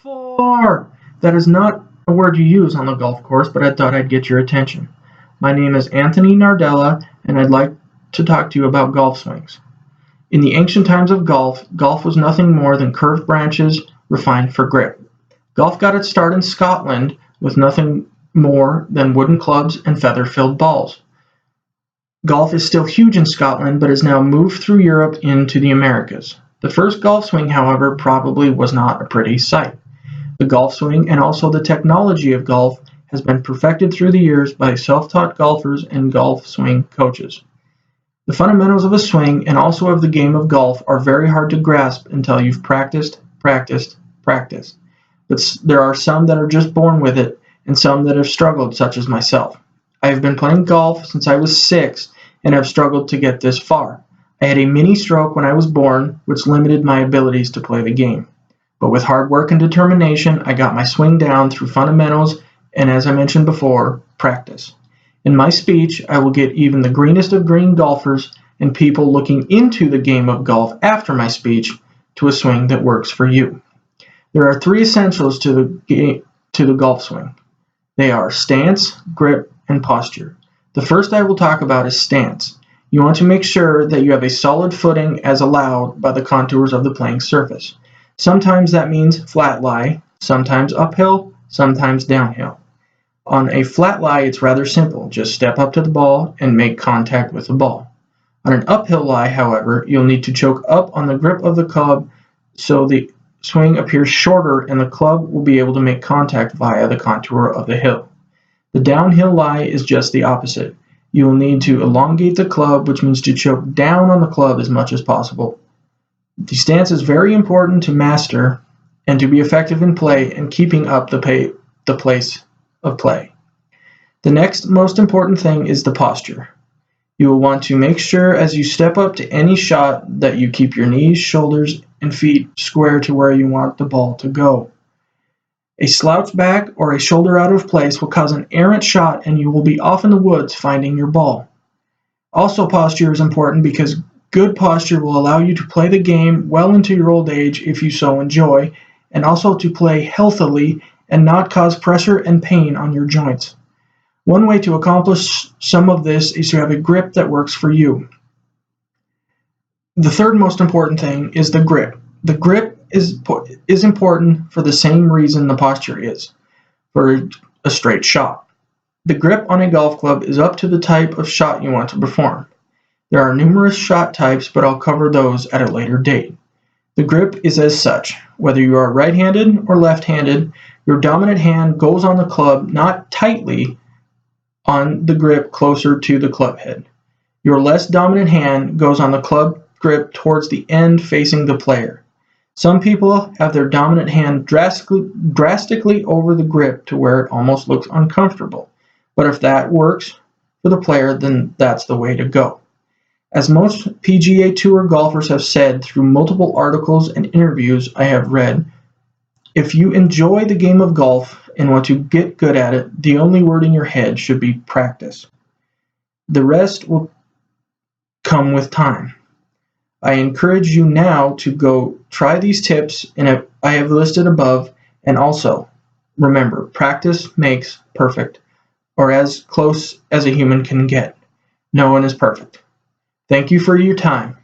Four! That is not a word you use on the golf course, but I thought I'd get your attention. My name is Anthony Nardella, and I'd like to talk to you about golf swings. In the ancient times of golf, golf was nothing more than curved branches refined for grip. Golf got its start in Scotland with nothing more than wooden clubs and feather-filled balls. Golf is still huge in Scotland, but has now moved through Europe into the Americas. The first golf swing, however, probably was not a pretty sight. The golf swing and also the technology of golf has been perfected through the years by self-taught golfers and golf swing coaches. The fundamentals of a swing and also of the game of golf are very hard to grasp until you've practiced. But there are some that are just born with it and some that have struggled, such as myself. I have been playing golf since I was 6 and have struggled to get this far. I had a mini stroke when I was born, which limited my abilities to play the game. But with hard work and determination, I got my swing down through fundamentals and, as I mentioned before, practice. In my speech, I will get even the greenest of green golfers and people looking into the game of golf after my speech to a swing that works for you. There are 3 essentials to the golf swing. They are stance, grip, and posture. The first I will talk about is stance. You want to make sure that you have a solid footing as allowed by the contours of the playing surface. Sometimes that means flat lie, sometimes uphill, sometimes downhill. On a flat lie, it's rather simple. Just step up to the ball and make contact with the ball. On an uphill lie, however, you'll need to choke up on the grip of the club so the swing appears shorter and the club will be able to make contact via the contour of the hill. The downhill lie is just the opposite. You will need to elongate the club, which means to choke down on the club as much as possible. The stance is very important to master and to be effective in play and keeping up the pace of play. The next most important thing is the posture. You will want to make sure as you step up to any shot that you keep your knees, shoulders, and feet square to where you want the ball to go. A slouch back or a shoulder out of place will cause an errant shot and you will be off in the woods finding your ball. Also, posture is important because good posture will allow you to play the game well into your old age if you so enjoy, and also to play healthily and not cause pressure and pain on your joints. One way to accomplish some of this is to have a grip that works for you. The third most important thing is the grip. The grip is important for the same reason the posture is, for a straight shot. The grip on a golf club is up to the type of shot you want to perform. There are numerous shot types, but I'll cover those at a later date. The grip is as such. Whether you are right-handed or left-handed, your dominant hand goes on the club, not tightly on the grip closer to the club head. Your less dominant hand goes on the club grip towards the end facing the player. Some people have their dominant hand drastically over the grip to where it almost looks uncomfortable. But if that works for the player, then that's the way to go. As most PGA Tour golfers have said through multiple articles and interviews I have read, if you enjoy the game of golf and want to get good at it, the only word in your head should be practice. The rest will come with time. I encourage you now to go try these tips I have listed above, and also remember, practice makes perfect, or as close as a human can get. No one is perfect. Thank you for your time.